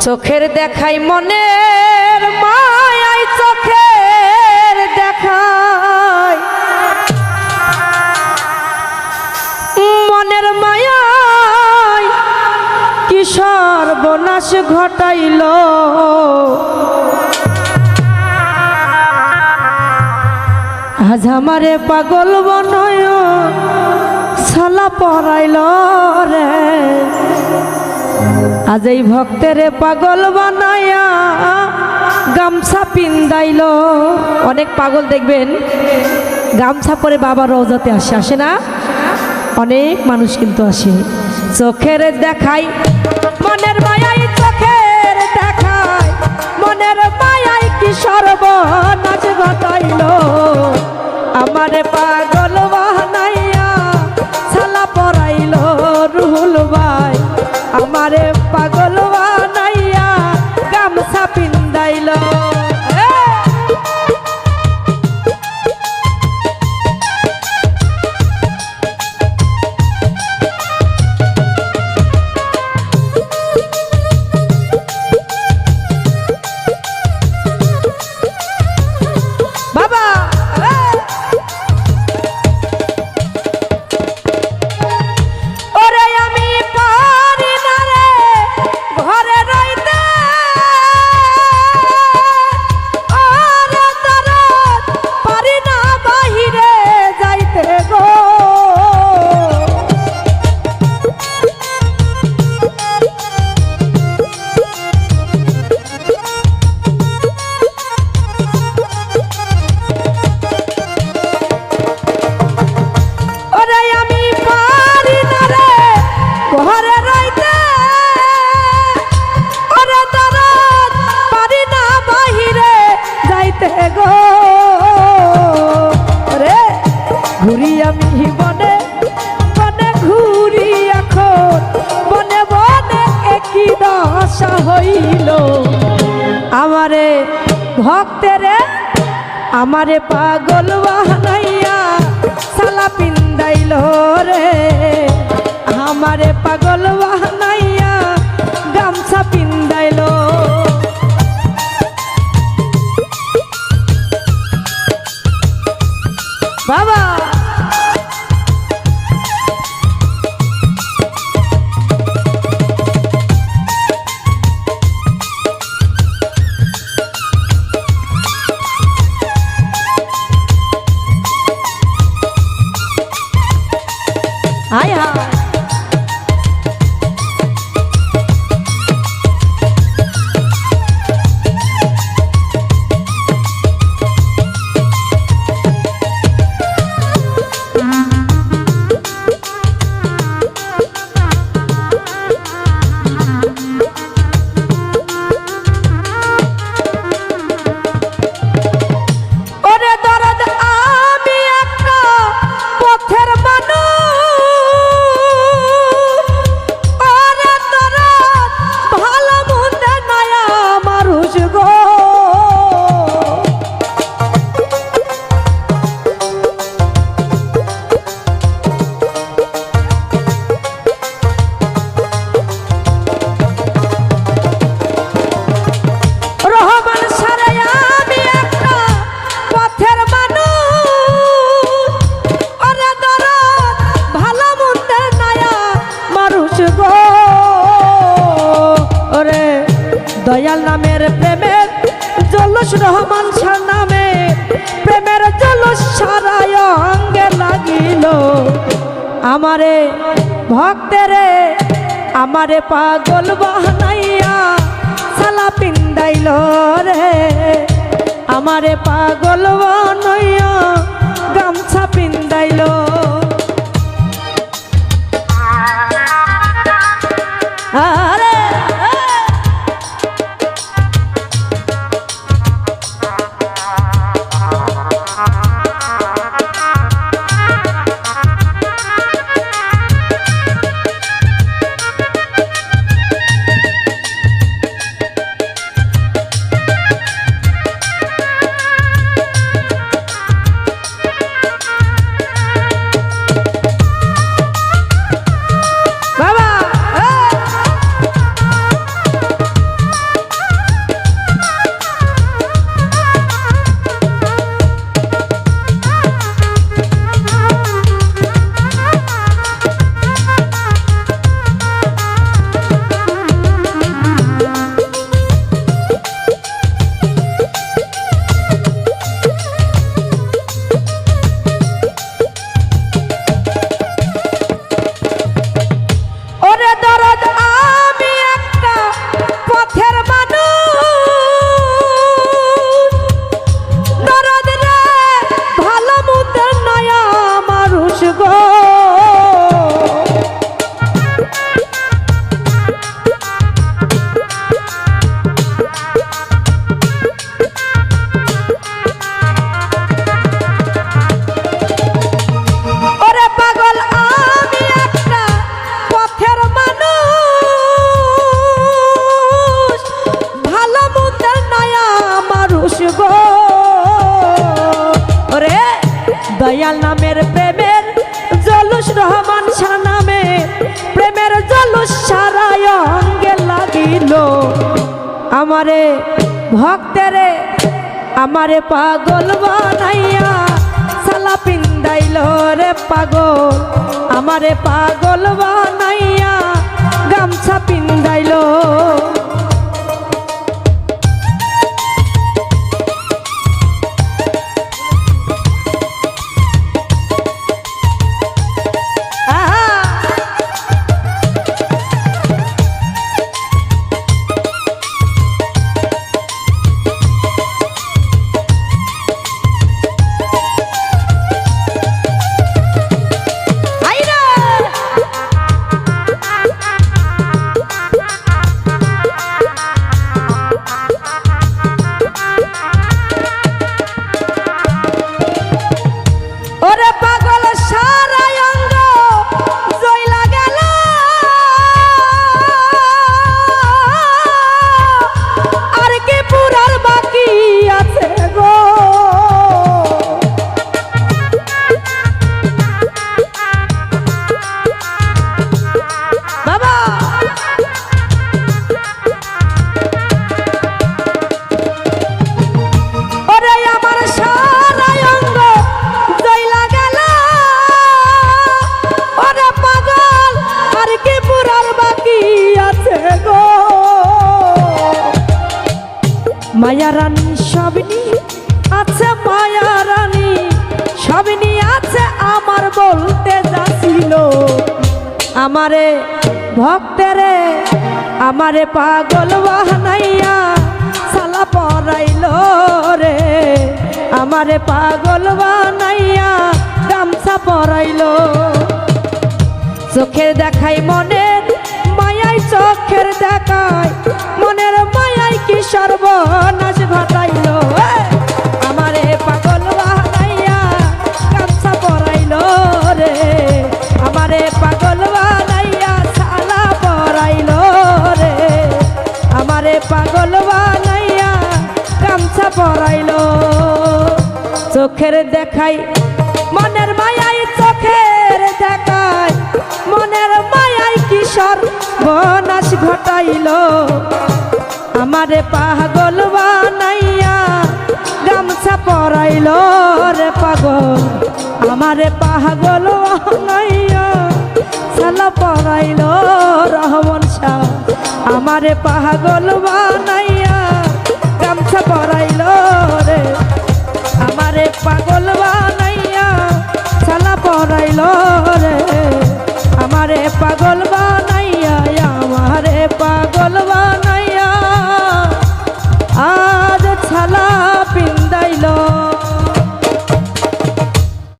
চোখের দেখাই মনের মায়াই চোখের দেখাই মনের মায়াই কি সর্বনাশ ঘটাইল আজ আমারে পাগল বনয় ছালা পরাইল রে আজ এই ভক্তের পাগল বানায়া গামছা পিন্দাইল। অনেক পাগল দেখবেন গামছা পরে বাবা রওজাতে আসে না, অনেক মানুষ কিন্তু আসে। চোখের দেখাই মনের মায়াই চোখের দেখাই মনের মায়াই কি সর্বনাশ ঘটাইল আমারে পাগল বানাইয়া ছালা পরাইল রুহুল ভাই আমারে পাগল বানাইয়া গামছা পিন্দাইল। ঘুরি আমি বনে বনে ঘুরি এখন বনে বনে একই দশা হইল আমারে ভক্তেরে আমারে পাগল বানাইয়া ছালা পিন্দাইল রে আমারে পাগল বানাইয়া গামছা পিন্দাইল। বাবা আয় হায় দয়াল নামের প্রেমের জলস রহমান শাহ নামে প্রেমের জলস সারায় অঙ্গে লাগিল আমারে ভক্তেরে আমারে পাগল বানাইয়া ছালা পিন্দাইল রে আমারে পাগল বানাইয়া গামছা পিন্দাইল। আরে আমারে ভক্তেরে আমারে পাগল বানাইয়া সালা পিন্দাইল রে পাগল আমারে পাগল বানাইয়া গামছা পিন্দাইল মায়া রানী সবনি আছে মায়া রানী সবনি আছে আমার বলতে যাচ্ছিল আমারে ভক্তেরে আমারে পাগল বানাইয়া সালা পরাইল রে আমারে পাগল বানাইয়া গামছা পরাইল চোখের দেখাই মনের মায়াই চোখের দেখাই মনের মায়াই কি সর্বনাশ ঘটাইল আমারে পাগল বানাইয়া গামছা পরাইল রে আমারে পাগল বানাইয়া সালা পরাইল রে আমারে পাগল বানাইয়া গামছা পরাইল চোখের দেখাই মনের মায়াই চোখের দেখাই মনের মায়াই কি সর্বনাশ ঘটাইল আমারে পাগল বানাইয়া গামছা পরাইল রে পাগল আমারে পাগল বানাইয়া সালা পরাইল রহমান শাহ আমারে পাগল বানাইয়া গামছা পরাইল রে আমারে পাগল বানাইয়া সালা পরাইল রে আমারে পাগল